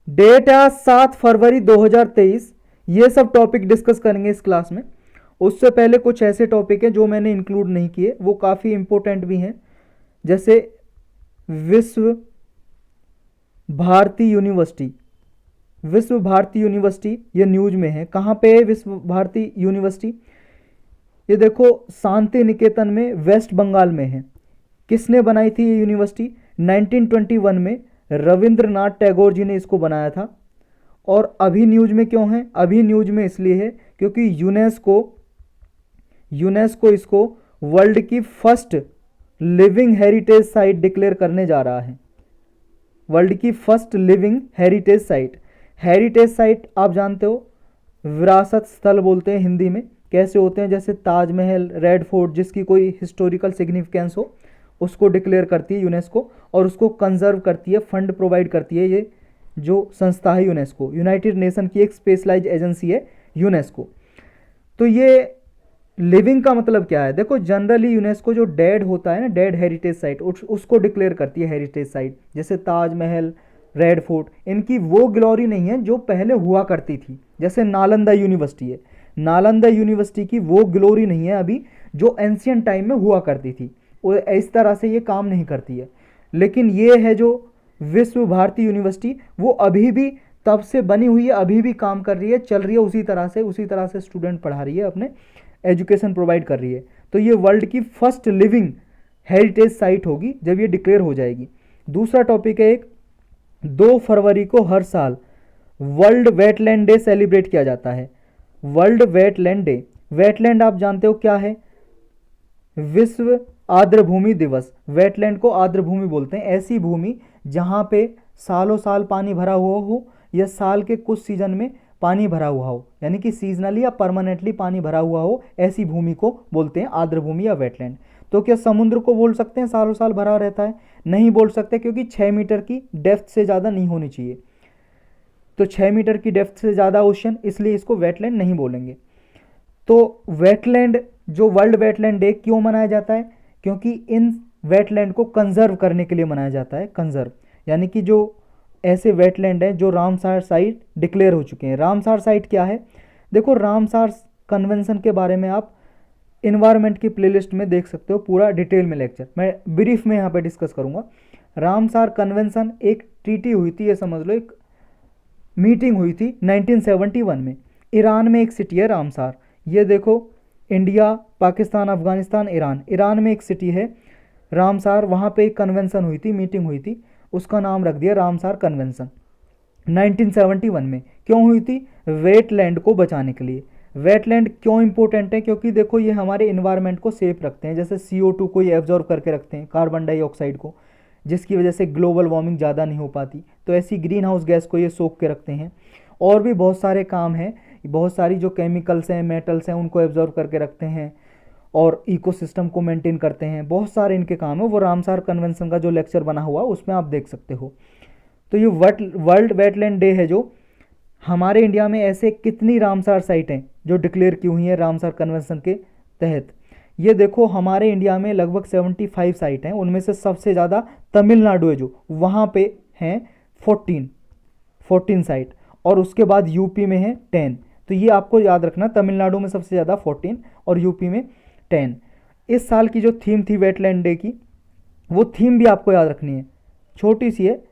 Date है 7 फरवरी 2023। ये सब टॉपिक डिस्कस करेंगे इस क्लास में। उससे पहले कुछ ऐसे टॉपिक हैं जो मैंने इंक्लूड नहीं किए, वो काफ़ी इंपॉर्टेंट भी हैं, जैसे विश्व भारती यूनिवर्सिटी। विश्व भारती यूनिवर्सिटी ये न्यूज में है। कहाँ पे है विश्व भारती यूनिवर्सिटी? ये देखो शांति निकेतन में, वेस्ट बंगाल में है। किसने बनाई थी ये यूनिवर्सिटी? 1921 में रविंद्रनाथ टैगोर जी ने इसको बनाया था। और अभी न्यूज में क्यों है? अभी न्यूज में इसलिए है क्योंकि यूनेस्को यूनेस्को इसको वर्ल्ड की first living heritage site declare करने जा रहा है। वर्ल्ड की first living heritage site. Heritage site आप जानते हो, विरासत स्थल बोलते हैं हिंदी में। कैसे होते हैं? जैसे ताजमहल, रेड फोर्ट, जिसकी कोई हिस्टोरिकल सिग्निफिकेंस हो, उसको डिक्लेयर करती है यूनेस्को और उसको कंजर्व करती है, फंड प्रोवाइड करती है। ये जो संस्था है यूनेस्को, यूनाइटेड नेशन की एक स्पेशलाइज एजेंसी है यूनेस्को। तो ये लिविंग का मतलब क्या है? देखो जनरली यूनेस्को जो डेड होता है ना, डेड हेरिटेज साइट, उसको डिक्लेयर करती है हेरिटेज साइट। जैसे ताजमहल, रेड फोर्ट, इनकी वो ग्लोरी नहीं है जो पहले हुआ करती थी। जैसे नालंदा यूनिवर्सिटी है, नालंदा यूनिवर्सिटी की वो ग्लोरी नहीं है अभी जो एंशियंट टाइम में हुआ करती थी। वो इस तरह से ये काम नहीं करती है। लेकिन ये है जो विश्व भारती यूनिवर्सिटी, वो अभी भी तब से बनी हुई है, अभी भी काम कर रही है, चल रही है उसी तरह से स्टूडेंट पढ़ा रही है, अपने एजुकेशन प्रोवाइड कर रही है। तो ये वर्ल्ड की फर्स्ट लिविंग हेरिटेज साइट होगी जब ये डिक्लेयर हो जाएगी। दूसरा टॉपिक है, एक 2 फरवरी को हर साल वर्ल्ड वेटलैंड डे सेलिब्रेट किया जाता है। World wetland day. वेटलैंड आप जानते हो क्या है? विश्व आर्द्रभूमि दिवस। वेटलैंड को आर्द्रभूमि बोलते हैं, ऐसी भूमि जहाँ पे सालों साल पानी भरा हुआ हो या साल के कुछ सीजन में पानी भरा हुआ हो, यानी कि सीजनली या परमानेंटली पानी भरा हुआ हो, ऐसी भूमि को बोलते हैं आर्द्रभूमि या वेटलैंड। तो क्या समुद्र को बोल सकते हैं सालों साल भरा रहता है? नहीं बोल सकते, क्योंकि 6 मीटर की डेप्थ से ज़्यादा नहीं होनी चाहिए। तो 6 मीटर की डेप्थ से ज़्यादा ओशन, इसलिए इसको वेटलैंड नहीं बोलेंगे। तो वेटलैंड, जो वर्ल्ड वेटलैंड डे क्यों मनाया जाता है? क्योंकि इन वेटलैंड को कंजर्व करने के लिए मनाया जाता है। कंजर्व यानी कि जो ऐसे वेटलैंड हैं जो रामसार साइट डिक्लेयर हो चुके हैं। रामसार साइट क्या है? देखो रामसार कन्वेंशन के बारे में आप इन्वायरमेंट की प्लेलिस्ट में देख सकते हो, पूरा डिटेल में लेक्चर मैं ब्रीफ में यहाँ पे डिस्कस करूँगा। रामसार कन्वेंशन एक ट्रीटी हुई थी, ये समझ लो एक मीटिंग हुई थी 1971 में। ईरान में एक सिटी है रामसार। ये देखो, India, Pakistan, Afghanistan, Iran, Iran में एक सिटी है रामसार। वहाँ पे एक कन्वेंशन हुई थी, मीटिंग हुई थी, उसका नाम रख दिया रामसार कन्वेंशन 1971 में। क्यों हुई थी? वेटलैंड को बचाने के लिए। वेटलैंड क्यों इंपॉर्टेंट है? क्योंकि देखो ये हमारे इन्वायरमेंट को सेफ रखते हैं, जैसे CO2 को ये एब्जॉर्व करके रखते हैं, कार्बन डाइऑक्साइड को, जिसकी वजह से ग्लोबल वार्मिंग ज़्यादा नहीं हो पाती। तो ऐसी ग्रीन हाउस गैस को ये सोख के रखते हैं। और भी बहुत सारे काम हैं, बहुत सारी जो केमिकल्स हैं, मेटल्स हैं, उनको एब्जॉर्व करके रखते हैं और इकोसिस्टम को मेंटेन करते हैं। बहुत सारे इनके काम है। वो रामसार कन्वेंशन का जो लेक्चर बना हुआ उसमें आप देख सकते हो। तो ये वर्ल्ड वेटलैंड डे है जो हमारे इंडिया में ऐसे कितनी रामसार साइटें जो डिक्लेयर की हुई हैं रामसार कन्वेंशन के तहत। ये देखो हमारे इंडिया में लगभग 75 साइट हैं, उनमें से सबसे ज़्यादा तमिलनाडु है जो, वहाँ पे हैं 14 साइट, और उसके बाद यूपी में है 10। तो ये आपको याद रखना, तमिलनाडु में सबसे ज़्यादा 14 और यूपी में 10। इस साल की जो थीम थी वेटलैंड डे की, वो थीम भी आपको याद रखनी है, छोटी सी है,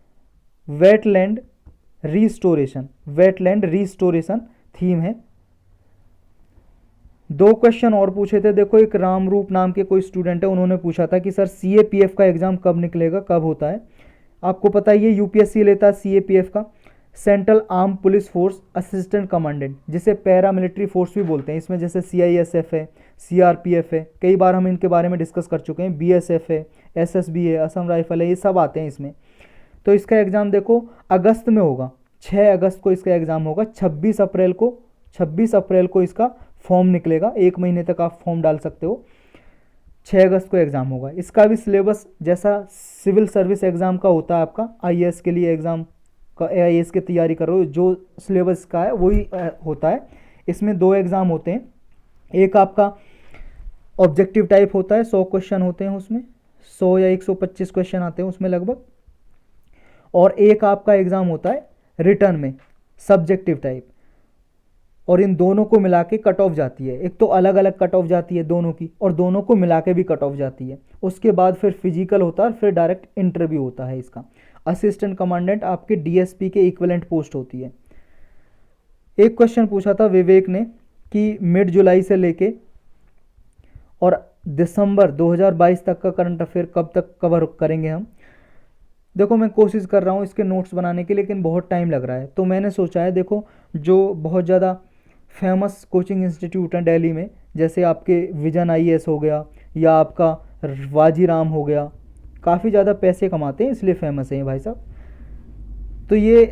wetland restoration. Wetland restoration theme है। 2 क्वेश्चन और पूछे थे। देखो एक रामरूप नाम के कोई स्टूडेंट है, उन्होंने पूछा था कि सर CAPF का एग्ज़ाम कब निकलेगा, कब होता है? आपको पता ही है UPSC लेता है CAPF का, central arm police force assistant commandant, जिसे पैरा मिलिट्री फोर्स भी बोलते हैं। इसमें जैसे CISF है, CRPF है, कई बार हम इनके बारे में डिस्कस कर चुके हैं, BSF है, SSB है, असम राइफल है, ये सब आते हैं इसमें। तो इसका एग्ज़ाम देखो अगस्त में होगा, 6 अगस्त को इसका एग्ज़ाम होगा। 26 अप्रैल को इसका फॉर्म निकलेगा, 1 महीने तक आप फॉर्म डाल सकते हो। 6 अगस्त को एग्ज़ाम होगा। इसका भी सिलेबस जैसा सिविल सर्विस एग्ज़ाम का होता है आपका, IAS के लिए एग्ज़ाम का, IAS की तैयारी करो, जो सिलेबस का है वही होता है। इसमें 2 एग्ज़ाम होते हैं। एक आपका ऑब्जेक्टिव टाइप होता है, 100 क्वेश्चन होते हैं उसमें, 100 या 125 क्वेश्चन आते हैं उसमें लगभग। और एक आपका एग्ज़ाम होता है रिटर्न में, सब्जेक्टिव टाइप, और इन दोनों को मिला के कट ऑफ जाती है। एक तो अलग अलग कट ऑफ जाती है दोनों की, और दोनों को मिला के भी कट ऑफ जाती है। उसके बाद फिर फिजिकल होता है और फिर डायरेक्ट इंटरव्यू होता है इसका। असिस्टेंट कमांडेंट आपके डीएसपी के इक्विवेलेंट पोस्ट होती है। एक क्वेश्चन पूछा था विवेक ने कि मिड जुलाई से लेके और दिसंबर 2022 तक का करंट अफेयर कब तक कवर करेंगे हम। देखो मैं कोशिश कर रहा हूँ इसके नोट्स बनाने की, लेकिन बहुत टाइम लग रहा है। तो मैंने सोचा है, देखो जो बहुत ज़्यादा फेमस कोचिंग इंस्टीट्यूट हैं दिल्ली में, जैसे आपके विजन आईएएस हो गया या आपका वाजीराम हो गया, काफ़ी ज़्यादा पैसे कमाते हैं इसलिए फेमस हैं ये भाई साहब। तो ये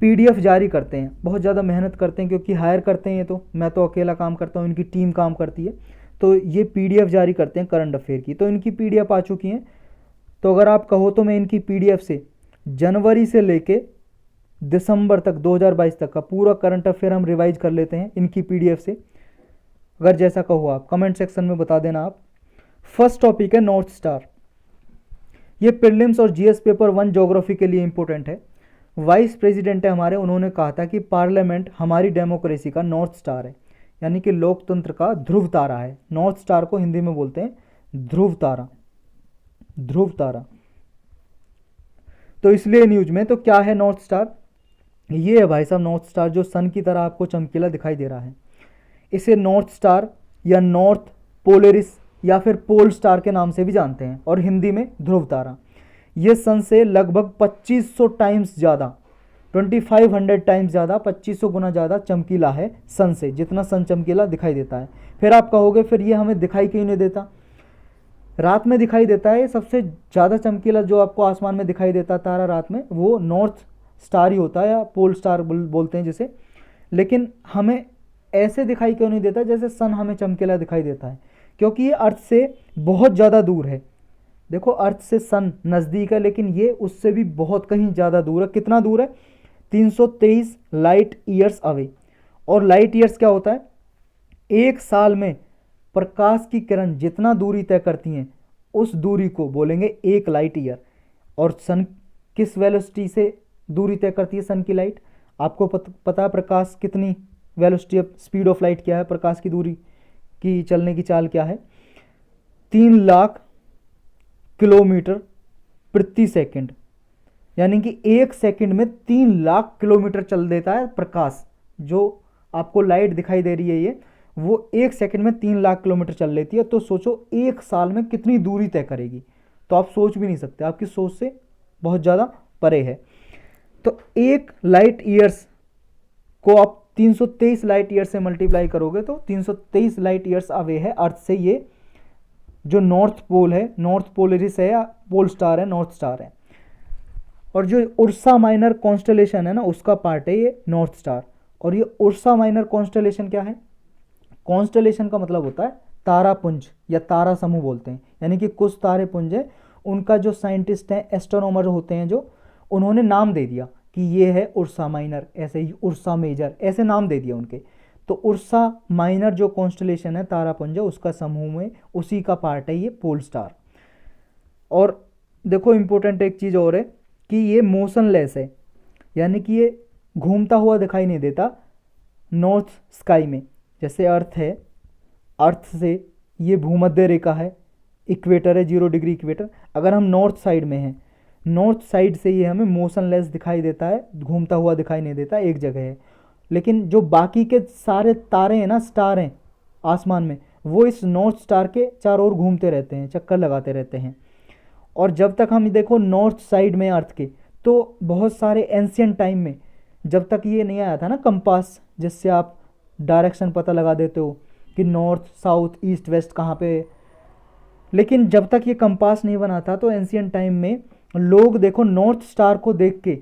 पीडीएफ जारी करते हैं, बहुत ज़्यादा मेहनत करते हैं क्योंकि हायर करते हैं ये, तो मैं तो अकेला काम करता हूँ, इनकी टीम काम करती है। तो ये पीडीएफ जारी करते हैं करंट अफेयर की, तो इनकी पीडीएफ आ चुकी हैं। तो अगर आप कहो तो मैं इनकी पीडीएफ से जनवरी से लेके दिसंबर तक 2022 तक का पूरा करंट अफेयर हम रिवाइज कर लेते हैं इनकी पीडीएफ से। अगर जैसा कहो आप कमेंट सेक्शन में बता देना आप। फर्स्ट टॉपिक है नॉर्थ स्टार। ये प्रीलिम्स और जीएस पेपर 1 ज्योग्राफी के लिए इंपॉर्टेंट है। वाइस प्रेसिडेंट है हमारे, उन्होंने कहा था कि पार्लियामेंट हमारी डेमोक्रेसी का नॉर्थ स्टार है, यानी कि लोकतंत्र का ध्रुव तारा है। नॉर्थ स्टार को हिंदी में बोलते हैं ध्रुव तारा, ध्रुव तारा। तो इसलिए न्यूज में तो क्या है नॉर्थ स्टार, ये है भाई साहब नॉर्थ स्टार, जो सन की तरह आपको चमकीला दिखाई दे रहा है। इसे नॉर्थ स्टार या नॉर्थ पोलेरिस या फिर पोल स्टार के नाम से भी जानते हैं, और हिंदी में ध्रुव तारा। ये सन से लगभग 2500 टाइम्स ज़्यादा, 2500 टाइम्स ज़्यादा, 2500 गुना ज़्यादा चमकीला है सन से, जितना सन चमकीला दिखाई देता है। फिर आप कहोगे फिर ये हमें दिखाई क्यों नहीं देता, रात में दिखाई देता है। सबसे ज़्यादा चमकीला जो आपको आसमान में दिखाई देता तारा रात में, वो नॉर्थ स्टार ही होता है, या पोल स्टार बोलते हैं जिसे। लेकिन हमें ऐसे दिखाई क्यों नहीं देता जैसे सन हमें चमकीला दिखाई देता है, क्योंकि ये अर्थ से बहुत ज़्यादा दूर है। देखो अर्थ से सन नज़दीक है, लेकिन ये उससे भी बहुत कहीं ज़्यादा दूर है। कितना दूर है, 323 लाइट ईयर्स अवे। और लाइट ईयर्स क्या होता है, एक साल में प्रकाश की किरण जितना दूरी तय करती हैं उस दूरी को बोलेंगे एक लाइट ईयर। और सन किस वेलोसिटी से दूरी तय करती है सन की लाइट, आपको पता है प्रकाश कितनी वेलोसिटी, स्पीड ऑफ लाइट क्या है, प्रकाश की दूरी की चलने की चाल क्या है, 3 लाख किलोमीटर प्रति सेकंड। यानी कि एक सेकंड में 3 लाख किलोमीटर चल देता है प्रकाश। जो आपको लाइट दिखाई दे रही है ये, वो एक सेकंड में 3 लाख किलोमीटर चल लेती है। तो सोचो एक साल में कितनी दूरी तय करेगी, तो आप सोच भी नहीं सकते, आपकी सोच से बहुत ज़्यादा परे है। तो एक लाइट ईयर्स को आप 323 लाइट ईयर से मल्टीप्लाई करोगे तो 323 लाइट ईयर्स अवे है अर्थ से ये जो नॉर्थ पोल है, नॉर्थ पोलरिस है या पोल स्टार है, नॉर्थ स्टार है। और जो उर्सा माइनर कॉन्स्टेलेशन है ना, उसका पार्ट है ये नॉर्थ स्टार। और ये उर्सा माइनर कॉन्स्टेलेशन क्या है, कॉन्स्टेलेशन का मतलब होता है तारापुंज या तारा समूह बोलते हैं। यानी कि कुछ तारे पुंज है, उनका जो साइंटिस्ट हैं, एस्ट्रोनॉमर होते हैं जो, उन्होंने नाम दे दिया कि ये है उर्सा माइनर, ऐसे ही उर्सा मेजर, ऐसे नाम दे दिया उनके। तो उर्सा माइनर जो कॉन्स्टेलेशन है, तारापुंज है, उसका समूह में उसी का पार्ट है ये पोल स्टार। और देखो इंपॉर्टेंट एक चीज़ और है कि ये मोशनलेस है, यानी कि ये घूमता हुआ दिखाई नहीं देता नॉर्थ स्काई में। जैसे अर्थ है, अर्थ से ये भूमध्य रेखा है, इक्वेटर है, 0 डिग्री इक्वेटर। अगर हम नॉर्थ साइड में हैं, नॉर्थ साइड से ये हमें मोशनलेस दिखाई देता है, घूमता हुआ दिखाई नहीं देता, एक जगह है। लेकिन जो बाकी के सारे तारे हैं ना, स्टार हैं आसमान में, वो इस नॉर्थ स्टार के चारों ओर घूमते रहते हैं, चक्कर लगाते रहते हैं। और जब तक हम देखो नॉर्थ साइड में अर्थ के, तो बहुत सारे एंशियंट टाइम में, जब तक ये नहीं आया था ना कंपास, जिससे आप डायरेक्शन पता लगा देते हो कि नॉर्थ साउथ ईस्ट वेस्ट कहाँ पे। लेकिन जब तक ये कंपास नहीं बना था, तो एंशियंट टाइम में लोग देखो नॉर्थ स्टार को देख के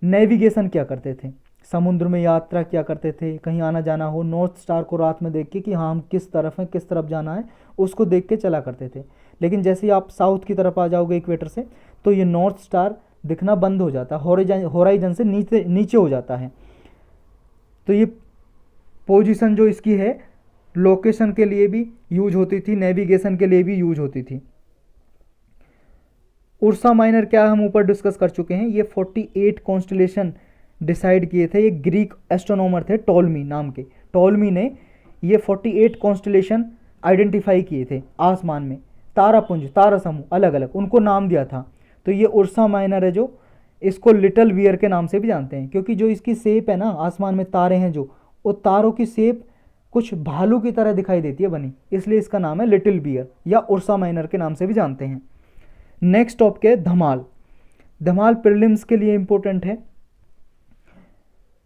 नेविगेशन क्या करते थे, समुद्र में यात्रा क्या करते थे, कहीं आना जाना हो, नॉर्थ स्टार को रात में देख के कि हाँ हम किस तरफ हैं, किस तरफ जाना है, उसको देख के चला करते थे। लेकिन जैसे ही आप साउथ की तरफ आ जाओगे इक्वेटर से, तो ये नॉर्थ स्टार दिखना बंद हो जाता है, होराइजन से नीचे हो जाता है। तो ये पोजीशन जो इसकी है, लोकेशन के लिए भी यूज होती थी, नेविगेशन के लिए भी यूज होती थी। उर्सा माइनर क्या हम ऊपर डिस्कस कर चुके हैं, ये 48 कॉन्स्टेलेशन डिसाइड किए थे। ये ग्रीक एस्ट्रोनॉमर थे टॉलमी नाम के। टॉलमी ने ये 48 कॉन्स्टलेशन आइडेंटिफाई किए थे आसमान में, तारापुंज, तारा समूह अलग अलग, उनको नाम दिया था। तो ये उर्सा माइनर है जो, इसको लिटिल बियर के नाम से भी जानते हैं, क्योंकि जो इसकी शेप है ना, आसमान में तारे हैं जो, वो तारों की शेप कुछ भालू की तरह दिखाई देती है बनी, इसलिए इसका नाम है लिटिल बियर या उर्सा माइनर के नाम से भी जानते हैं। नेक्स्ट टॉपिक है धमाल। धमाल प्रीलिम्स के लिए इंपॉर्टेंट है।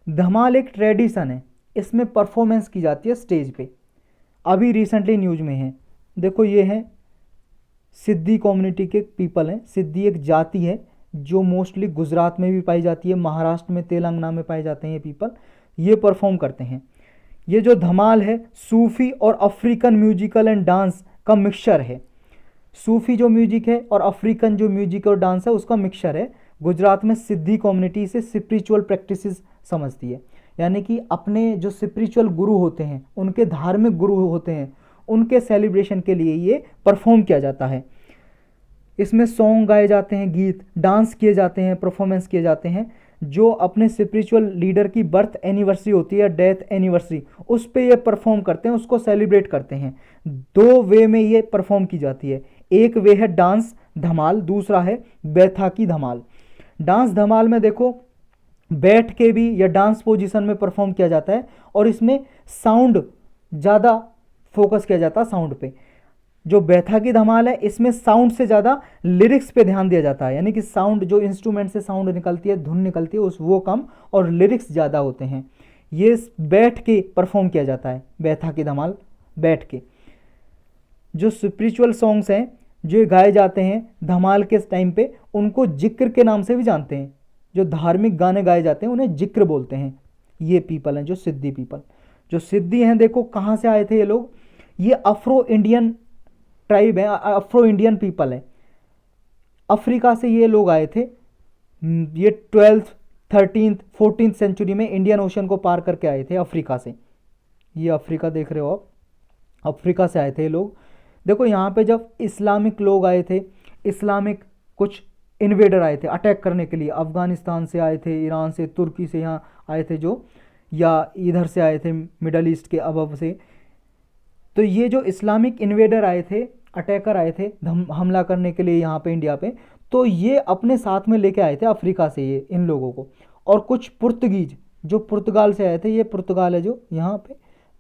धमाल एक ट्रेडिशन है, इसमें परफॉर्मेंस की जाती है स्टेज पे। अभी रिसेंटली न्यूज में है, देखो ये है सिद्धी कम्युनिटी के पीपल हैं। सिद्धी एक जाति है जो मोस्टली गुजरात में भी पाई जाती है, महाराष्ट्र में, तेलंगाना में पाए जाते हैं ये पीपल, ये परफॉर्म करते हैं। ये जो धमाल है सूफी और अफ्रीकन म्यूजिकल एंड डांस का मिक्सचर है। सूफी जो म्यूजिक है और अफ्रीकन जो म्यूजिक और डांस है उसका मिक्सचर है। गुजरात में सिद्धी कम्युनिटी से स्पिरिचुअल प्रैक्टिसेस समझती है, यानी कि अपने जो स्पिरिचुअल गुरु होते हैं, उनके धार्मिक गुरु होते हैं, उनके सेलिब्रेशन के लिए ये परफॉर्म किया जाता है। इसमें सॉन्ग गाए जाते हैं, गीत, डांस किए जाते हैं, परफॉर्मेंस किए जाते हैं। जो अपने स्पिरिचुअल लीडर की बर्थ एनिवर्सरी होती है या डेथ एनिवर्सरी, उस पे ये परफॉर्म करते हैं, उसको सेलिब्रेट करते हैं। दो वे में ये परफॉर्म की जाती है। एक वे है डांस धमाल, दूसरा है बैसाखी धमाल। डांस धमाल में देखो बैठ के भी या डांस पोजीशन में परफॉर्म किया जाता है, और इसमें साउंड ज़्यादा फोकस किया जाता है, साउंड पे। जो बैसाखी धमाल है इसमें साउंड से ज़्यादा लिरिक्स पे ध्यान दिया जाता है, यानी कि साउंड जो इंस्ट्रूमेंट से साउंड निकलती है, धुन निकलती है, उस वो कम और लिरिक्स ज़्यादा होते हैं। ये बैठ के परफॉर्म किया जाता है बैसाखी धमाल, बैठ के। जो स्पिरिचुअल सॉन्ग्स हैं जो गाए जाते हैं धमाल के टाइम पे, उनको जिक्र के नाम से भी जानते हैं। जो धार्मिक गाने गाए जाते हैं उन्हें जिक्र बोलते हैं। ये पीपल हैं जो सिद्धी पीपल। जो सिद्धी हैं देखो कहाँ से आए थे ये लोग, ये अफ्रो इंडियन ट्राइब है, अफ्रो इंडियन पीपल है। अफ्रीका से ये लोग आए थे। ये 12th 13th 14th सेंचुरी में इंडियन ओशन को पार करके आए थे अफ्रीका से। ये अफ्रीका देख रहे हो आप, अफ्रीका से आए थे ये लोग। देखो यहाँ पे जब इस्लामिक लोग आए थे, इस्लामिक कुछ इन्वेडर आए थे अटैक करने के लिए, अफ़गानिस्तान से आए थे, ईरान से, तुर्की से यहाँ आए थे जो, या इधर से आए थे मिडल ईस्ट के अबव से। तो ये जो इस्लामिक इन्वेडर आए थे, अटैकर आए थे हमला करने के लिए यहाँ पे इंडिया पे, तो ये अपने साथ में लेके आए थे अफ्रीका से ये इन लोगों को। और कुछ पुर्तगीज जो पुर्तगाल से आए थे, ये पुर्तगाल है जो यहाँ पे,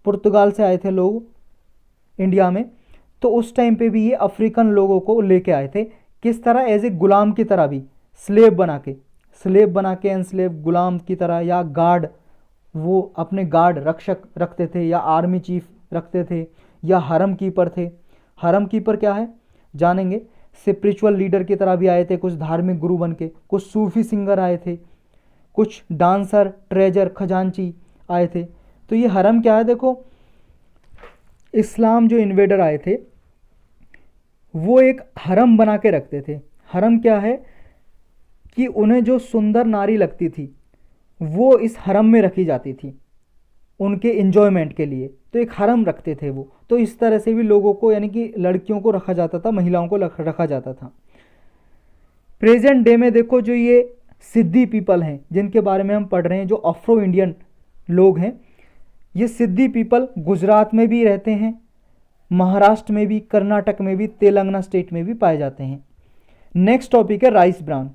पुर्तगाल से आए थे लोग इंडिया में। तो उस टाइम पे भी ये अफ्रीकन लोगों को लेके आए थे। किस तरह, एज ए गुलाम की तरह भी, स्लेव बना के एनस्लेव गुलाम की तरह, या गार्ड, वो अपने गार्ड रक्षक रखते थे, या आर्मी चीफ रखते थे, या हरम कीपर थे। हरम कीपर क्या है जानेंगे। स्पिरिचुअल लीडर की तरह भी आए थे, कुछ धार्मिक गुरु बन के, कुछ सूफी सिंगर आए थे, कुछ डांसर, ट्रेजर, खजांची आए थे। तो ये हरम क्या है, देखो इस्लाम जो इन्वेडर आए थे वो एक हरम बना के रखते थे। हरम क्या है कि उन्हें जो सुंदर नारी लगती थी वो इस हरम में रखी जाती थी उनके एंजॉयमेंट के लिए, तो एक हरम रखते थे वो। तो इस तरह से भी लोगों को, यानी कि लड़कियों को रखा जाता था, महिलाओं को रखा जाता था। प्रेजेंट डे में देखो जो ये सिद्धी पीपल हैं जिनके बारे में हम पढ़ रहे हैं, जो अफ्रो इंडियन लोग हैं, ये सिद्धी पीपल गुजरात में भी रहते हैं, महाराष्ट्र में भी, कर्नाटक में भी, तेलंगाना स्टेट में भी पाए जाते हैं। नेक्स्ट टॉपिक है rice bran.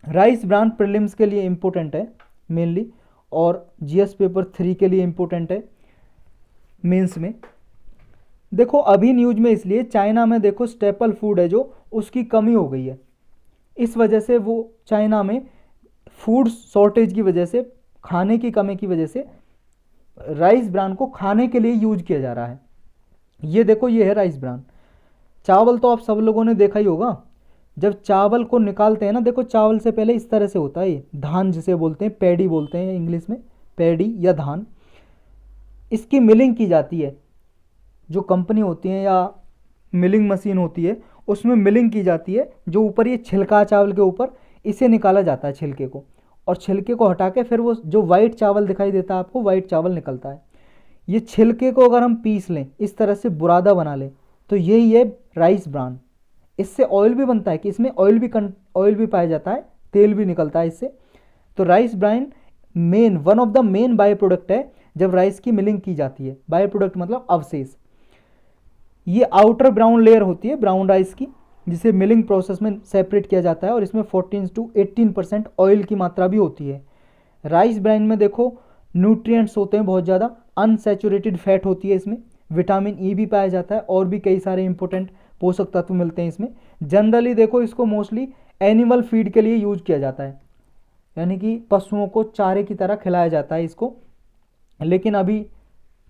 Rice bran prelims के लिए इम्पोर्टेंट है मेनली, और जीएस पेपर 3 के लिए इम्पोर्टेंट है मेंस में। देखो अभी न्यूज में इसलिए, चाइना में देखो स्टेपल फूड है जो, उसकी कमी हो गई है। इस वजह से वो चाइना में फूड शॉर्टेज की वजह से, खाने की कमी की वजह से राइस ब्रान को खाने के लिए यूज किया जा रहा है। ये देखो ये है राइस ब्रान। चावल तो आप सब लोगों ने देखा ही होगा, जब चावल को निकालते हैं ना, देखो चावल से पहले इस तरह से होता है, ये धान जिसे बोलते हैं, पैडी बोलते हैं इंग्लिश में, पैडी या धान। इसकी मिलिंग की जाती है, जो कंपनी होती है या मिलिंग मशीन होती है उसमें मिलिंग की जाती है। जो ऊपर ये छिलका चावल के ऊपर, इसे निकाला जाता है छिलके को, और छिलके को हटा के फिर वो जो वाइट चावल दिखाई देता है आपको, वाइट चावल निकलता है। ये छिलके को अगर हम पीस लें, इस तरह से बुरादा बना लें, तो यही है राइस ब्रान। इससे ऑयल भी बनता है, कि इसमें ऑयल भी पाया जाता है, तेल भी निकलता है इससे। तो rice bran one of the main by product है जब राइस की मिलिंग की जाती है। बाय प्रोडक्ट मतलब अवशेष। ये आउटर ब्राउन लेयर होती है ब्राउन राइस की, जिसे मिलिंग प्रोसेस में सेपरेट किया जाता है, और इसमें 14 to 18% ऑयल की मात्रा भी होती है। राइस ब्राइन में देखो न्यूट्रिएंट्स होते हैं बहुत ज़्यादा, अनसैचुरेटेड फैट होती है इसमें, विटामिन ई भी पाया जाता है, और भी कई सारे इंपॉर्टेंट पोषक तत्व मिलते हैं इसमें। जनरली देखो इसको मोस्टली एनिमल फीड के लिए यूज किया जाता है, यानी कि पशुओं को चारे की तरह खिलाया जाता है इसको। लेकिन अभी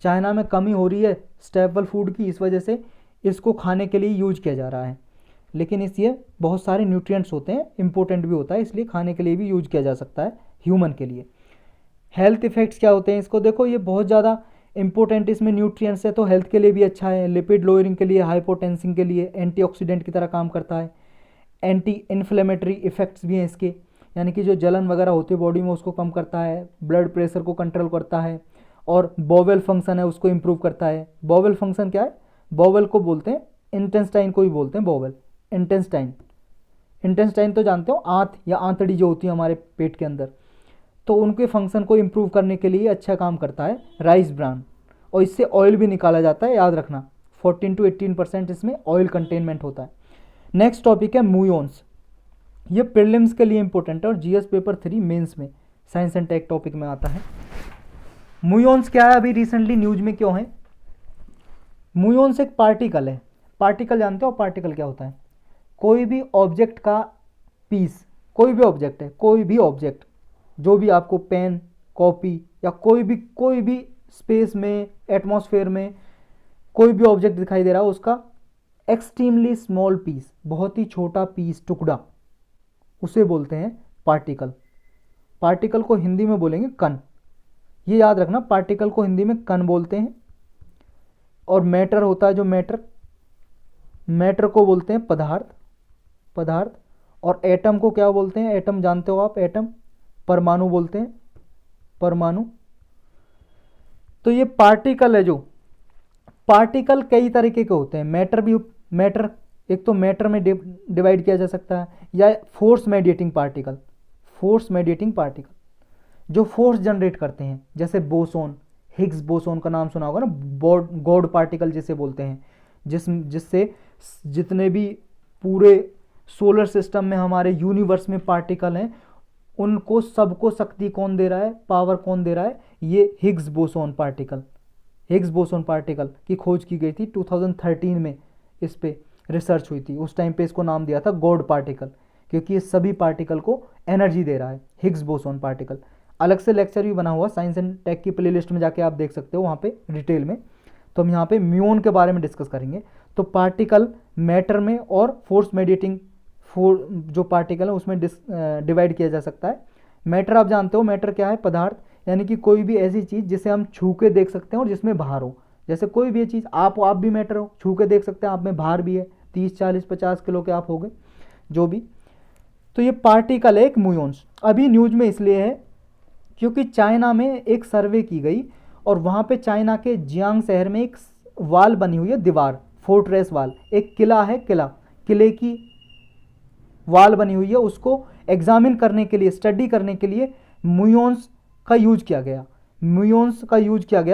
चाइना में कमी हो रही है स्टेपल फूड की, इस वजह से इसको खाने के लिए यूज किया जा रहा है। लेकिन इसलिए बहुत सारे न्यूट्रिएंट्स होते हैं, इंपॉर्टेंट भी होता है, इसलिए खाने के लिए भी यूज किया जा सकता है ह्यूमन के लिए। हेल्थ इफेक्ट्स क्या होते हैं इसको देखो, ये बहुत ज़्यादा इंपॉर्टेंट इसमें न्यूट्रिएंट्स है, तो हेल्थ के लिए भी अच्छा है। लिपिड लोअरिंग के लिए, हाइपोटेंसिंग के लिए, एंटीऑक्सीडेंट की तरह काम करता है। एंटी इन्फ्लेमेटरी इफेक्ट्स भी हैं इसके, यानी कि जो जलन वगैरह होती है बॉडी में उसको कम करता है, ब्लड प्रेशर को कंट्रोल करता है, और बॉवेल फंक्शन है उसको इम्प्रूव करता है। बॉवेल फंक्शन क्या है? बॉवेल को बोलते हैं, इंटेस्टाइन को भी बोलते हैं बॉवेल, इंटेस्टाइन। इंटेस्टाइन तो जानते हो, आंत या आंतड़ी जो होती है हमारे पेट के अंदर, तो उनके फंक्शन को इम्प्रूव करने के लिए अच्छा काम करता है राइस ब्रान। और इससे ऑयल भी निकाला जाता है, याद रखना 14 to 18% इसमें ऑयल कंटेनमेंट होता है। नेक्स्ट टॉपिक है म्यूओन्स। ये प्रीलिम्स के लिए इंपॉर्टेंट है और जीएस पेपर 3 मेंस में साइंस एंड टेक टॉपिक में आता है। म्यूओन्स क्या है, अभी रिसेंटली न्यूज में क्यों है? म्यूओन्स एक पार्टिकल है। पार्टिकल जानते हो पार्टिकल क्या होता है? कोई भी ऑब्जेक्ट का पीस, कोई भी ऑब्जेक्ट है, कोई भी ऑब्जेक्ट, जो भी आपको पेन, कॉपी या कोई भी स्पेस में, एटमॉस्फेयर में कोई भी ऑब्जेक्ट दिखाई दे रहा हो, उसका एक्सट्रीमली स्मॉल पीस, बहुत ही छोटा पीस, टुकड़ा, उसे बोलते हैं पार्टिकल। पार्टिकल को हिंदी में बोलेंगे कण। ये याद रखना, पार्टिकल को हिंदी में कण बोलते हैं। और मैटर होता है जो मैटर को बोलते हैं पदार्थ। और एटम को क्या बोलते हैं? एटम जानते हो आप, एटम परमाणु बोलते हैं, परमाणु। तो ये पार्टिकल है, जो पार्टिकल कई तरीके के होते हैं। मैटर एक तो मैटर में डिवाइड किया जा सकता है, या फोर्स मेडिएटिंग पार्टिकल जो फोर्स जनरेट करते हैं, जैसे बोसोन, हिग्स बोसोन का नाम सुना होगा ना, गॉड पार्टिकल जिसे बोलते हैं, जिससे जितने भी पूरे सोलर सिस्टम में, हमारे यूनिवर्स में पार्टिकल हैं, उनको सबको शक्ति कौन दे रहा है, पावर कौन दे रहा है? ये हिग्स बोसोन पार्टिकल की खोज की गई थी 2013 में, इस पे रिसर्च हुई थी। उस टाइम पे इसको नाम दिया था गॉड पार्टिकल, क्योंकि ये सभी पार्टिकल को एनर्जी दे रहा है, हिग्स बोसोन पार्टिकल। अलग से लेक्चर भी बना हुआ साइंस एंड टेक की प्लेलिस्ट में, जाके आप देख सकते हो वहाँ पे डिटेल में। तो हम यहाँ पे म्यून के बारे में डिस्कस करेंगे। तो पार्टिकल मैटर में और फोर्स मेडिएटिंग जो पार्टिकल है उसमें डिवाइड किया जा सकता है। मैटर आप जानते हो, मैटर क्या है? पदार्थ, यानी कि कोई भी ऐसी चीज़ जिसे हम छू के देख सकते हैं और जिसमें भार हो। जैसे कोई भी चीज़, आप भी मैटर हो, छू के देख सकते हैं, आप में भार भी है, 30, 40, 50 किलो के आप हो गए, जो भी। तो ये पार्टिकल है एक म्यूओन्स। अभी न्यूज में इसलिए है क्योंकि चाइना में एक सर्वे की गई, और वहाँ पे चाइना के जियांग शहर में एक वाल बनी हुई है, दीवार, फोर्ट्रेस वाल, एक किला है, किले की वाल बनी हुई है। उसको एग्जामिन करने के लिए, स्टडी करने के लिए म्यूओन्स का यूज किया गया।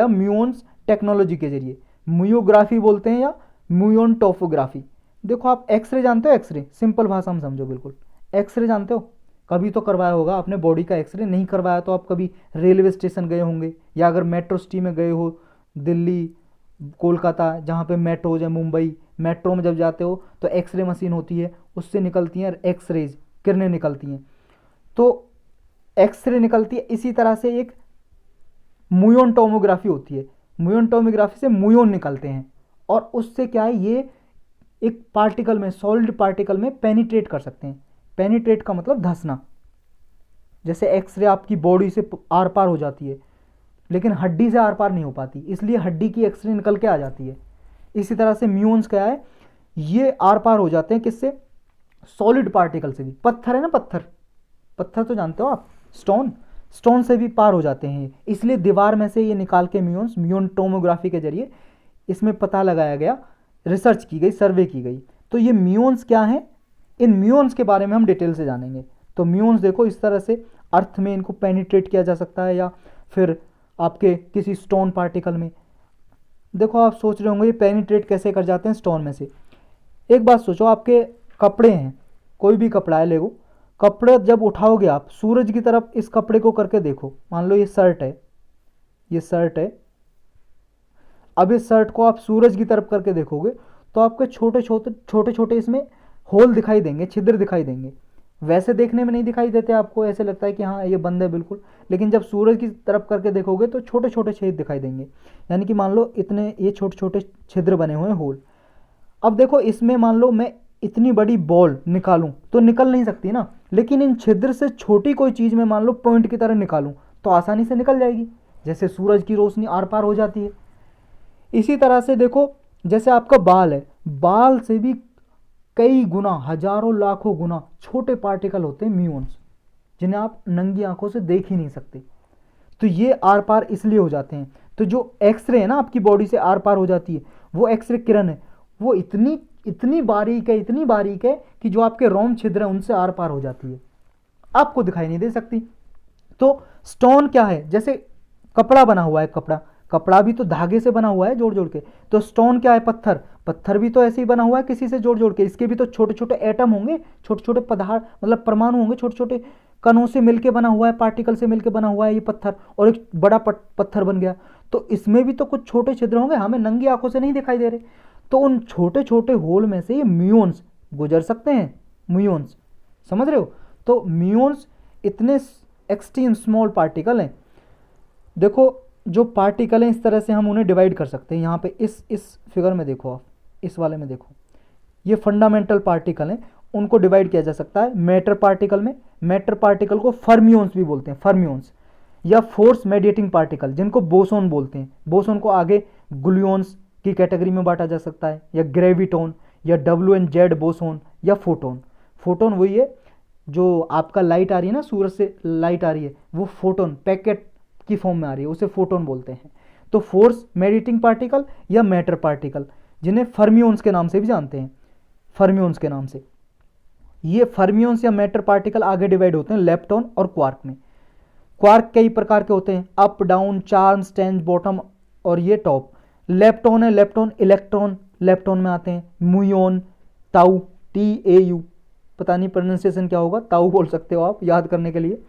म्यूओन्स टेक्नोलॉजी के जरिए, म्यूओग्राफी बोलते हैं या म्यूओन टोपोग्राफी। देखो आप एक्सरे जानते हो, एक्सरे सिंपल भाषा में समझो, बिल्कुल एक्सरे जानते हो, कभी तो करवाया होगा आपने बॉडी का एक्सरे। नहीं करवाया तो आप कभी रेलवे स्टेशन गए होंगे, या अगर मेट्रो सिटी में गए हो, दिल्ली, कोलकाता, जहाँ पे मेट्रो या मुंबई, मेट्रो में जब जाते हो तो एक्सरे मशीन होती है, उससे निकलती हैं एक्सरेज, किरणें निकलती हैं, तो एक्सरे निकलती है। इसी तरह से एक म्यूओन टोमोग्राफी होती है, म्यूओन टोमोग्राफी से म्यूओन निकलते हैं, और उससे क्या है, ये एक पार्टिकल में, सॉलिड पार्टिकल में पेनिट्रेट कर सकते हैं। पेनिट्रेट का मतलब धंसना। जैसे एक्सरे आपकी बॉडी से आर पार हो जाती है, लेकिन हड्डी से आर पार नहीं हो पाती, इसलिए हड्डी की एक्सरे निकल के आ जाती है। इसी तरह से म्यूओन्स क्या है, ये आर पार हो जाते हैं, किससे? सॉलिड पार्टिकल से भी। पत्थर है ना, पत्थर तो जानते हो आप, स्टोन से भी पार हो जाते हैं, इसलिए दीवार में से ये निकाल के म्यूओन टोमोग्राफी के जरिए इसमें पता लगाया गया, रिसर्च की गई, सर्वे की गई। तो ये म्यूओन्स क्या है, इन म्यूओन्स के बारे में हम डिटेल से जानेंगे। तो म्यूओन्स देखो इस तरह से अर्थ में इनको पेनिट्रेट किया जा सकता है या फिर आपके किसी स्टोन पार्टिकल में। देखो आप सोच रहे होंगे ये पेनिट्रेट कैसे कर जाते हैं स्टोन में से। एक बात सोचो, आपके कपड़े हैं, कोई भी कपड़ा है, लेगो कपड़े जब उठाओगे आप सूरज की तरफ इस कपड़े को करके देखो, मान लो ये शर्ट है, ये शर्ट है, अब इस शर्ट को आप सूरज की तरफ करके देखोगे तो आपके छोटे छोटे छोटे छोटे इसमें होल दिखाई देंगे, छिद्र दिखाई देंगे। वैसे देखने में नहीं दिखाई देते, आपको ऐसे लगता है कि हाँ ये बंद है बिल्कुल, लेकिन जब सूरज की तरफ करके देखोगे तो छोटे छोटे छेद दिखाई देंगे। यानी कि मान लो इतने ये छोटे छोटे छिद्र बने हुए हैं, होल। अब देखो इसमें मान लो मैं इतनी बड़ी बॉल निकालूं तो निकल नहीं सकती ना, लेकिन इन छिद्र से छोटी कोई चीज़ में मान लो पॉइंट की तरह निकालूं तो आसानी से निकल जाएगी, जैसे सूरज की रोशनी आर पार हो जाती है। इसी तरह से देखो जैसे आपका बाल है, बाल से भी कई गुना, हजारों लाखों गुना छोटे पार्टिकल होते हैं म्यून्स, जिन्हें आप नंगी आंखों से देख ही नहीं सकते। तो ये आर पार इसलिए हो जाते हैं। तो जो एक्सरे है ना आपकी बॉडी से आर पार हो जाती है, वो एक्सरे किरण है, वो इतनी इतनी बारीक है, इतनी बारीक है कि जो आपके रोम छिद्र हैं उनसे आर पार हो जाती है, आपको दिखाई नहीं दे सकती। तो स्टोन क्या है, जैसे कपड़ा बना हुआ है, कपड़ा कपड़ा भी तो धागे से बना हुआ है जोड़ जोड़ के। तो स्टोन क्या है, पत्थर, पत्थर भी तो ऐसे ही बना हुआ है किसी से जोड़ जोड़ के। इसके भी तो छोटे छोटे एटम होंगे, छोटे छोटे पदार्थ मतलब परमाणु होंगे, छोटे छोटे कणों से मिलके बना हुआ है, पार्टिकल से मिलके बना हुआ है ये पत्थर, और एक बड़ा पत्थर बन गया। तो इसमें भी तो कुछ छोटे छिद्र होंगे, हमें नंगी आंखों से नहीं दिखाई दे रहे। तो उन छोटे छोटे होल में से ये म्यून्स गुजर सकते हैं, म्यून्स, समझ रहे हो। तो म्यून्स इतने एक्सट्रीम स्मॉल पार्टिकल हैं। देखो जो पार्टिकल हैं इस तरह से हम उन्हें डिवाइड कर सकते हैं। यहाँ पे इस फिगर में देखो, आप इस वाले में देखो, ये फंडामेंटल पार्टिकल हैं, उनको डिवाइड किया जा सकता है मैटर पार्टिकल में। मैटर पार्टिकल को फर्मियोन्स भी बोलते हैं, फर्मियोन्स, या फोर्स मेडिएटिंग पार्टिकल जिनको बोसोन बोलते हैं। बोसोन को आगे ग्लूओन्स की कैटेगरी में बांटा जा सकता है, या ग्रेविटोन, या WN Z बोसोन, या फोटोन। फोटोन वही है जो आपका लाइट आ रही है ना, सूरज से लाइट आ रही है, वो फोटोन पैकेट की फॉर्म में आ रही है, उसे फोटोन बोलते हैं। तो फोर्स मेडिएटिंग पार्टिकल या मैटर पार्टिकल, जिन्हें फर्मियोन्स के नाम से भी जानते हैं, फर्मियोन्स के नाम से, ये फर्मियोन्स या मैटर पार्टिकल आगे डिवाइड होते हैं लेप्टॉन और क्वार्क में। क्वार्क कई प्रकार के होते हैं, up down charm Strange bottom और ये टॉप। लेप्टॉन है, लेप्टॉन इलेक्ट्रॉन लेप्टॉन में आते हैं। म्यूओन, ताऊ, TAU, पता नहीं प्रोनाउंसिएशन क्या होगा, ताऊ बोल सकते हो आप याद करने के लिए।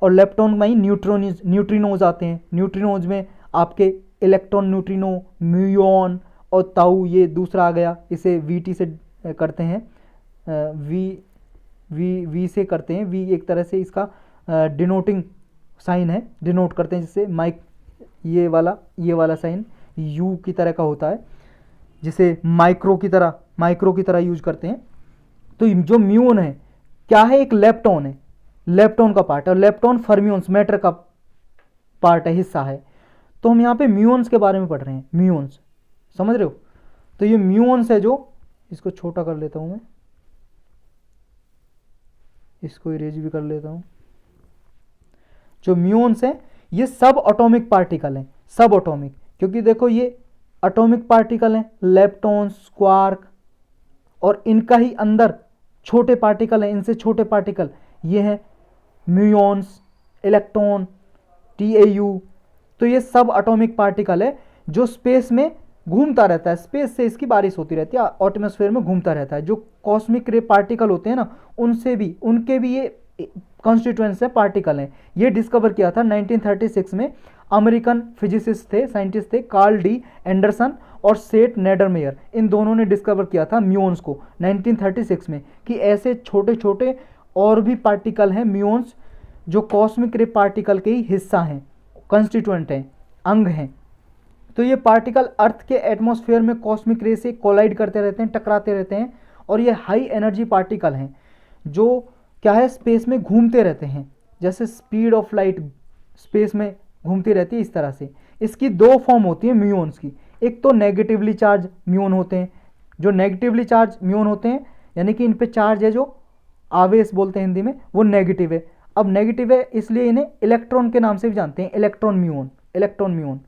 और लेप्टॉन में ही न्यूट्रिनोज आते हैं। न्यूट्रिनोज में आपके इलेक्ट्रॉन, न्यूट्रिनो, म्यूओन और ताऊ, ये दूसरा आ गया, इसे VT से करते हैं, वी से करते हैं। वी एक तरह से इसका डिनोटिंग साइन है, डिनोट करते हैं, जिससे ये वाला साइन U की तरह का होता है, जिसे माइक्रो की तरह यूज करते हैं। तो जो म्यून है क्या है, एक लेप्टॉन है, लेप्टॉन का पार्ट है, और लेप्टॉन फर्मियोन्स मैटर का पार्ट है, हिस्सा है। तो हम यहाँ पे म्यून्स के बारे में पढ़ रहे हैं, म्यून्स, समझ रहे हो। तो ये म्यून्स है, जो इसको छोटा कर लेता हूं मैं, इसको इरेज भी कर लेता हूं। जो म्यून्स है ये सब एटॉमिक पार्टिकल हैं, सब एटॉमिक, क्योंकि देखो ये एटॉमिक पार्टिकल हैं, लेप्टॉन्स, क्वार्क, और इनका ही अंदर छोटे पार्टिकल हैं, इनसे छोटे पार्टिकल ये हैं म्यून्स, इलेक्ट्रॉन, TAU। तो ये सब एटॉमिक पार्टिकल है जो स्पेस में घूमता रहता है, स्पेस से इसकी बारिश होती रहती है, एटमॉस्फेयर में घूमता रहता है। जो कॉस्मिक रे पार्टिकल होते हैं ना, उनके भी ये कॉन्स्टिट्यूएंट्स है, पार्टिकल हैं। ये डिस्कवर किया था 1936 में अमेरिकन फिजिसिस्ट थे, साइंटिस्ट थे, कार्ल D एंडरसन और सेट नेडरमेयर। इन दोनों ने डिस्कवर किया था म्यून्स को 1936 में, कि ऐसे छोटे छोटे और भी पार्टिकल हैं म्यून्स, जो कॉस्मिक रे पार्टिकल के ही हिस्सा हैं, कंस्टिट्यूएंट हैं, अंग हैं। तो ये पार्टिकल अर्थ के एटमॉस्फेयर में कॉस्मिक रे से कोलाइड करते रहते हैं, टकराते रहते हैं, और ये हाई एनर्जी पार्टिकल हैं जो क्या है, स्पेस में घूमते रहते हैं, जैसे स्पीड ऑफ लाइट स्पेस में घूमती रहती है, इस तरह से। इसकी दो फॉर्म होती है म्यून्स की, एक तो नेगेटिवली चार्ज म्यून होते हैं। जो नेगेटिवली चार्ज म्यून होते हैं, यानी कि इन पे चार्ज है, जो आवेश बोलते हैं हिंदी में, वो नेगेटिव है। अब नेगेटिव है इसलिए इन्हें इलेक्ट्रॉन के नाम से भी जानते हैं, इलेक्ट्रॉन म्यून।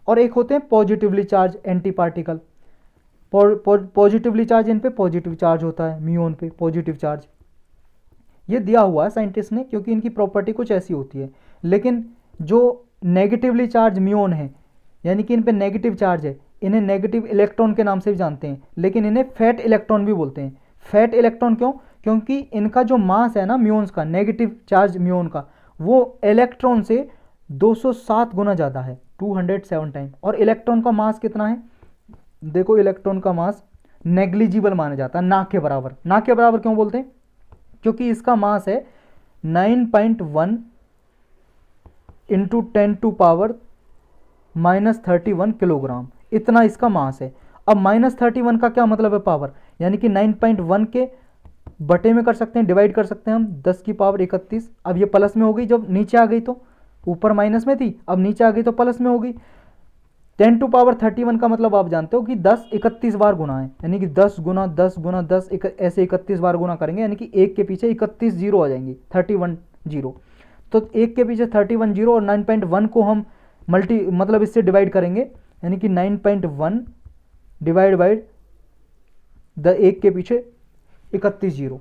और एक होते हैं positively charge anti particle. Positively charge in पे पॉजिटिव चार्ज होता है, म्यून पे पॉजिटिव चार्ज। ये दिया हुआ है साइंटिस्ट ने, क्योंकि इनकी प्रॉपर्टी कुछ ऐसी होती है। लेकिन जो नेगेटिवली चार्ज म्यून है, यानी कि इन पे नेगेटिव चार्ज है, इन्हें नेगेटिव इलेक्ट्रॉन के नाम से भी जानते हैं, लेकिन इन्हें फैट इलेक्ट्रॉन भी बोलते हैं। फैट इलेक्ट्रॉन क्यों? क्योंकि इनका जो मास है ना म्यून्स का, नेगेटिव चार्ज म्यून का, वो इलेक्ट्रॉन से 207 गुना ज़्यादा है, 207 टाइम। और इलेक्ट्रॉन का मास कितना है? देखो, इलेक्ट्रॉन का मास नेग्लिजिबल माना जाता है, ना के बराबर। ना के बराबर क्यों बोलते हैं? क्योंकि इसका मास है 9.1 इंटू 10⁻31 किलोग्राम, इतना इसका मास है। अब -31 का क्या मतलब है? पावर, यानी कि 9.1 के बटे में कर सकते हैं, डिवाइड कर सकते हैं हम 10⁻31। अब ये प्लस में हो गई, जब नीचे आ गई तो ऊपर माइनस में थी, अब नीचे आ गई तो प्लस में हो गई। 10⁻31 का मतलब आप जानते हो कि 10 31 बार गुना है, यानी कि 10 गुना 10 गुना 10 ऐसे 31 बार गुना करेंगे, यानी कि एक के पीछे 31 जीरो आ जाएंगी, 31 जीरो। तो एक के पीछे 31 जीरो, और 9.1 को हम मतलब इससे डिवाइड करेंगे, यानी कि 9.1 डिवाइड बाई एक के पीछे 31 जीरो।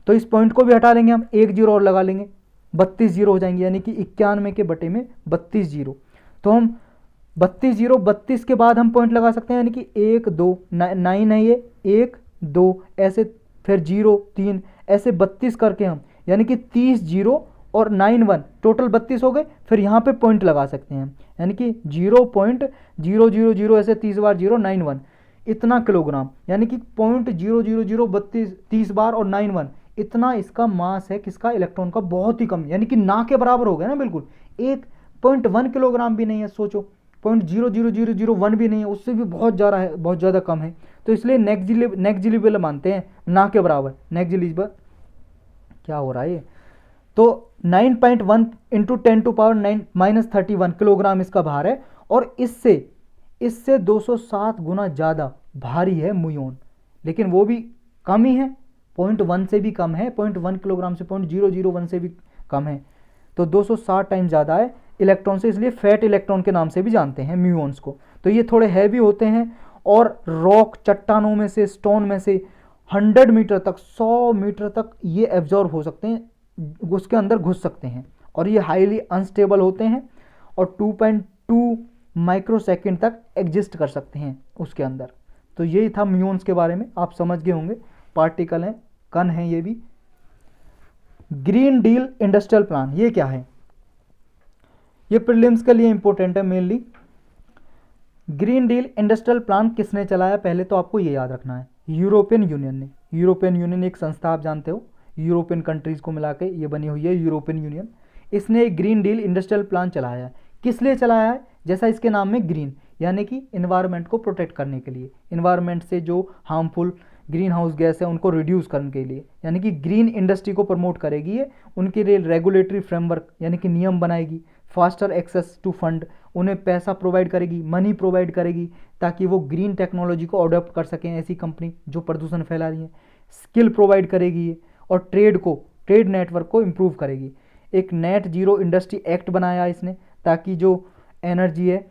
तो इस पॉइंट को भी हटा लेंगे हम, एक जीरो और लगा लेंगे, 32 जीरो हो जाएंगे, यानी कि 91 के बटे में 32 जीरो। तो हम 32 जीरो, 32 के बाद हम पॉइंट लगा सकते हैं, यानी कि 1 2 9 है ये, 1 2 ऐसे, फिर 0 3 ऐसे 32 करके हम, यानी कि 30 जीरो और 9 1 टोटल 32 हो गए। फिर यहाँ पे पॉइंट लगा सकते हैं, यानी कि 0.000 ऐसे 30 बार 0 9 1 इतना किलोग्राम, यानी कि 0.00032 30 बार और 9 1 इतना इसका मास है किसका? इलेक्ट्रॉन का, बहुत ही कम, यानी कि ना के बराबर हो गया ना बिल्कुल। 1.1 किलोग्राम भी नहीं है, सोचो, 0.00001 भी नहीं है, उससे भी बहुत ज़्यादा है, बहुत ज़्यादा कम है। तो इसलिए नेग्जिलिबल मानते हैं, ना के बराबर, नेग्जिलिबल। क्या हो रहा है ये? तो 9.1 इंटू 10⁻⁻31 किलोग्राम इसका भार है, और इससे 207 गुना ज़्यादा भारी है म्यून, लेकिन वो भी कम ही है, 0.1 से भी कम है, 0.1 किलोग्राम से 0.001 से भी कम है। तो 260 टाइम ज़्यादा है इलेक्ट्रॉन से, इसलिए फैट इलेक्ट्रॉन के नाम से भी जानते हैं म्यून्स को। तो ये थोड़े हैवी होते हैं, और रॉक, चट्टानों में से, स्टोन में से 100 मीटर तक, 100 मीटर तक ये एब्जॉर्ब हो सकते हैं, उसके अंदर घुस सकते हैं, और ये हाईली अनस्टेबल होते हैं, और 2.2 माइक्रोसेकंड तक एग्जिस्ट कर सकते हैं उसके अंदर। तो यही था म्यून्स के बारे में, आप समझ गए होंगे। पार्टिकल हैं, कण हैं ये भी। ग्रीन डील इंडस्ट्रियल प्लान, ये क्या है? ये प्रीलिम्स के लिए इंपॉर्टेंट है mainly. Green deal industrial plan किसने चलाया? पहले तो आपको ये याद रखना है, यूरोपियन यूनियन ने। यूरोपियन यूनियन एक संस्था, आप जानते हो, यूरोपियन कंट्रीज को मिला के ये बनी हुई है यूरोपियन यूनियन। इसने एक ग्रीन डील इंडस्ट्रियल प्लान चलाया है। किस लिए चलाया है? जैसा इसके नाम में ग्रीन, यानी कि इन्वायरमेंट को प्रोटेक्ट करने के लिए, इन्वायरमेंट से जो हार्मफुल ग्रीन हाउस गैस है उनको रिड्यूस करने के लिए, यानी कि ग्रीन इंडस्ट्री को प्रमोट करेगी ये। उनके लिए रेगुलेटरी फ्रेमवर्क, यानी कि नियम बनाएगी, फास्टर एक्सेस टू फंड, उन्हें पैसा प्रोवाइड करेगी, मनी प्रोवाइड करेगी, ताकि वो ग्रीन टेक्नोलॉजी को अडॉप्ट कर सकें, ऐसी कंपनी जो प्रदूषण फैला रही है। स्किल प्रोवाइड करेगी ये, और ट्रेड नेटवर्क को इम्प्रूव करेगी। एक नेट जीरो इंडस्ट्री एक्ट बनाया इसने, ताकि जो एनर्जी है,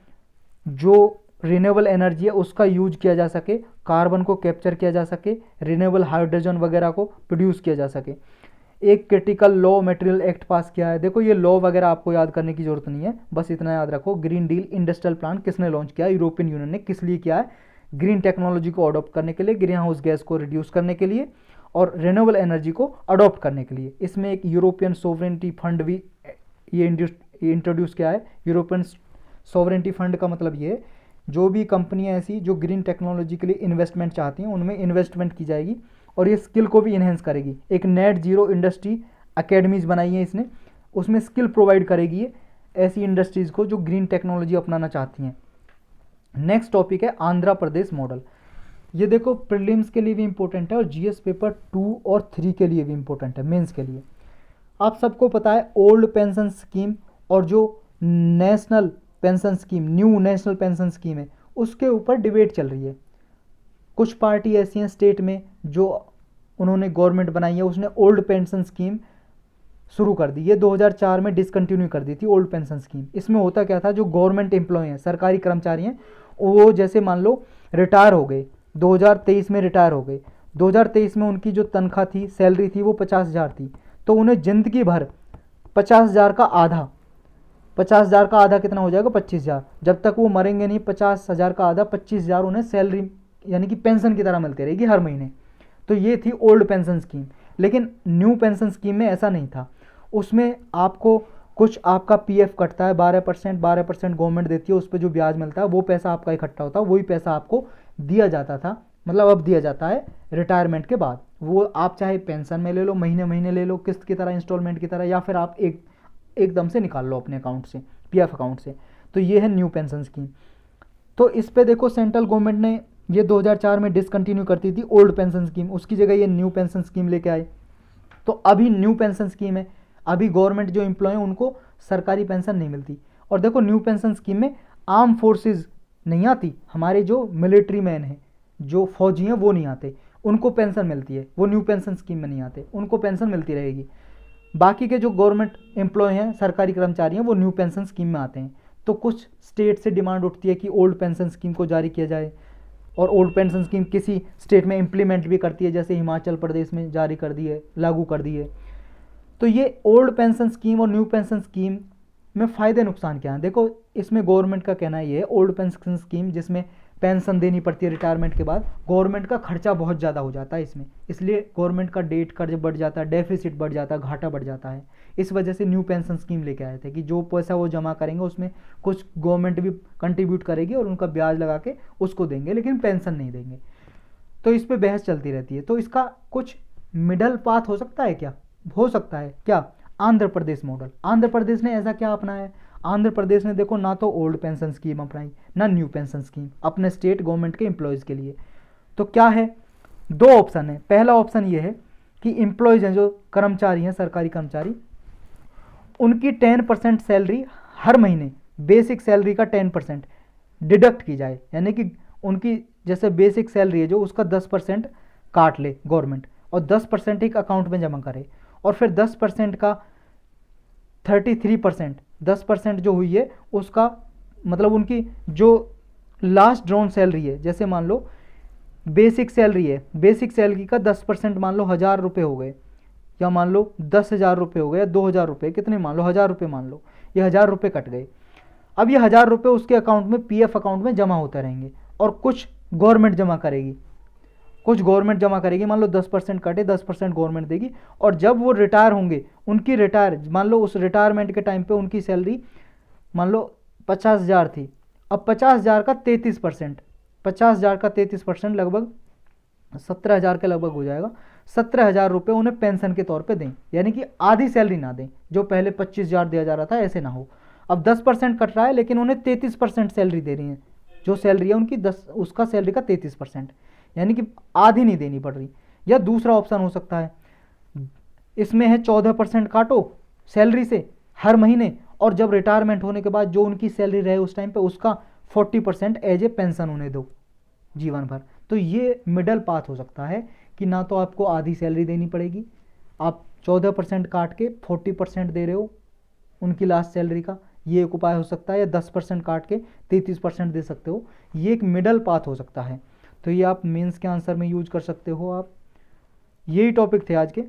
जो रिन्यूएबल एनर्जी है, उसका यूज किया जा सके, कार्बन को कैप्चर किया जा सके, रिन्यूएबल हाइड्रोजन वगैरह को प्रोड्यूस किया जा सके। एक क्रिटिकल लॉ मटेरियल एक्ट पास किया है। देखो, ये लॉ वगैरह आपको याद करने की जरूरत नहीं है, बस इतना याद रखो। ग्रीन डील इंडस्ट्रियल प्लान किसने लॉन्च किया? यूरोपियन यूनियन ने। किस लिए किया है? ग्रीन टेक्नोलॉजी को अडॉप्ट करने के लिए, ग्रीन हाउस गैस को रिड्यूस करने के लिए, और रिन्यूएबल एनर्जी को अडॉप्ट करने के लिए। इसमें एक यूरोपियन सोवरेनिटी फंड भी ये इंट्रोड्यूस किया है। यूरोपियन सोवरेनिटी फंड का मतलब ये है, जो भी कंपनियां ऐसी जो ग्रीन टेक्नोलॉजी के लिए इन्वेस्टमेंट चाहती हैं, उनमें इन्वेस्टमेंट की जाएगी, और ये स्किल को भी इन्हेंस करेगी। एक नेट जीरो इंडस्ट्री अकेडमीज बनाई है इसने, उसमें स्किल प्रोवाइड करेगी ये ऐसी इंडस्ट्रीज़ को जो ग्रीन टेक्नोलॉजी अपनाना चाहती हैं। नेक्स्ट टॉपिक है आंध्र प्रदेश मॉडल। ये देखो, प्रीलिम्स के लिए भी इंपॉर्टेंट है, और जीएस पेपर 2 और 3 के लिए भी इंपॉर्टेंट है, मेंस के लिए। आप सबको पता है ओल्ड पेंशन स्कीम और जो national pension scheme, new national pension scheme है, उसके ऊपर डिबेट चल रही है। कुछ पार्टी ऐसी हैं स्टेट में जो उन्होंने गवर्नमेंट बनाई है, उसने ओल्ड पेंशन स्कीम शुरू कर दी। ये 2004 में डिसकंटिन्यू कर दी थी ओल्ड पेंशन स्कीम। इसमें होता क्या था, जो गवर्नमेंट एम्प्लॉय हैं, सरकारी कर्मचारी हैं, वो जैसे मान लो रिटायर हो गए, 2023 में रिटायर हो गए, 2023 में उनकी जो तनख्वाह थी, सैलरी थी, वो 50,000 थी, तो उन्हें ज़िंदगी भर 50,000 का आधा, 50,000 का आधा कितना हो जाएगा 25,000, जब तक वो मरेंगे नहीं 50,000 का आधा 25,000 उन्हें सैलरी यानी कि पेंशन की तरह मिलती रहेगी हर महीने। तो ये थी ओल्ड पेंशन स्कीम। लेकिन न्यू पेंशन स्कीम में ऐसा नहीं था, उसमें आपको कुछ आपका पीएफ कटता है 12%, 12% गवर्नमेंट देती है, उस पर जो ब्याज मिलता है वो पैसा आपका इकट्ठा होता है, वही पैसा आपको दिया जाता था, मतलब अब दिया जाता है रिटायरमेंट के बाद। वो आप चाहे पेंशन में ले लो, महीने महीने ले लो, किस्त की तरह, इंस्टॉलमेंट की तरह, या फिर आप एकदम से निकाल लो अपने अकाउंट से, पीएफ अकाउंट से। तो ये है न्यू पेंशन स्कीम। तो इस पे देखो सेंट्रल गवर्नमेंट ने ये 2004 में डिसकंटिन्यू करती थी ओल्ड पेंशन स्कीम, उसकी जगह ये न्यू पेंशन स्कीम लेके आए। तो अभी न्यू पेंशन स्कीम है, अभी गवर्नमेंट जो एम्प्लॉय हैं उनको सरकारी पेंशन नहीं मिलती। और देखो न्यू पेंशन स्कीम में आर्म फोर्सेज नहीं आती, हमारे जो मिलिट्री मैन हैं, जो फौजी हैं वो नहीं आते, उनको पेंशन मिलती है, वो न्यू पेंशन स्कीम में नहीं आते, उनको पेंशन मिलती रहेगी। बाकी के जो गवर्नमेंट एम्प्लॉय हैं, सरकारी कर्मचारी हैं, वो न्यू पेंशन स्कीम में आते हैं। तो कुछ स्टेट से डिमांड उठती है कि ओल्ड पेंशन स्कीम को जारी किया जाए, और ओल्ड पेंशन स्कीम किसी स्टेट में इम्प्लीमेंट भी करती है, जैसे हिमाचल प्रदेश में जारी कर दी है, लागू कर दी है। तो ये ओल्ड पेंशन स्कीम और न्यू पेंशन स्कीम में फ़ायदे नुकसान क्या हैं? देखो इसमें गवर्नमेंट का कहना ये है, ओल्ड पेंशन स्कीम जिसमें पेंशन देनी पड़ती है रिटायरमेंट के बाद, गवर्नमेंट का खर्चा बहुत ज़्यादा हो जाता है इसमें, इसलिए गवर्नमेंट का डेट कर्ज बढ़ जाता है, डेफिसिट बढ़ जाता है, घाटा बढ़ जाता है। इस वजह से न्यू पेंशन स्कीम लेके आए थे कि जो पैसा वो जमा करेंगे उसमें कुछ गवर्नमेंट भी कंट्रीब्यूट करेगी और उनका ब्याज लगा के उसको देंगे, लेकिन पेंशन नहीं देंगे। तो इस पर बहस चलती रहती है। तो इसका कुछ मिडल पाथ हो सकता है क्या? हो सकता है। क्या? आंध्र प्रदेश मॉडल। आंध्र प्रदेश ने ऐसा क्या अपनाया है? आंध्र प्रदेश ने देखो ना तो ओल्ड पेंशन स्कीम अपनाई, ना न्यू पेंशन स्कीम अपने स्टेट गवर्नमेंट के एम्प्लॉयज़ के लिए। तो क्या है? दो ऑप्शन है। पहला ऑप्शन ये है कि एम्प्लॉयज़ हैं, जो कर्मचारी हैं, सरकारी कर्मचारी, उनकी 10% सैलरी हर महीने, बेसिक सैलरी का 10% डिडक्ट की जाए, यानी कि उनकी जैसे बेसिक सैलरी है जो, उसका 10% काट ले गवर्नमेंट, और 10% एक अकाउंट में जमा करे, और फिर 10% का 33%, 10% जो हुई है उसका मतलब उनकी जो लास्ट ड्रॉन सैलरी है, जैसे मान लो बेसिक सैलरी है, बेसिक सैलरी का 10% मान लो 1,000 रुपये हो गए, या मान लो 10,000 रुपये हो गए, या 2,000 रुपये, कितने मान लो 1,000 रुपये मान लो, ये 1,000 रुपये कट गए। अब ये 1,000 रुपये उसके अकाउंट में, पीएफ अकाउंट में जमा होते रहेंगे, और कुछ गवर्नमेंट जमा करेगी, कुछ गवर्नमेंट जमा करेगी, मान लो 10% कटे, 10% गवर्नमेंट देगी। और जब वो रिटायर होंगे, उनकी मान लो उस रिटायरमेंट के टाइम पे उनकी सैलरी मान लो 50,000 थी, अब 50,000 का 33%, 50,000 का 33% लगभग 17,000 के लगभग हो जाएगा। 17,000 रुपये उन्हें पेंशन के तौर पे दें, यानी कि आधी सैलरी ना दें, जो पहले 25,000 दिया जा रहा था ऐसे ना हो। अब 10% कट रहा है, लेकिन उन्हें 33% सैलरी दे रही है, जो सैलरी है उनकी 10, उसका सैलरी का 33%, यानी कि आधी नहीं देनी पड़ रही। या दूसरा ऑप्शन हो सकता है, इसमें है 14% काटो सैलरी से हर महीने, और जब रिटायरमेंट होने के बाद जो उनकी सैलरी रहे उस टाइम पे, उसका 40% एज ए पेंशन उन्हें दो जीवन भर। तो ये मिडल पाथ हो सकता है कि ना तो आपको आधी सैलरी देनी पड़ेगी, आप 14% काट के 40% दे रहे हो उनकी लास्ट सैलरी का, ये एक उपाय हो सकता है, या 10% काट के 33% दे सकते हो, ये एक मिडल पाथ हो सकता है। तो ये आप मेंस के आंसर में यूज कर सकते हो आप। यही टॉपिक थे आज के।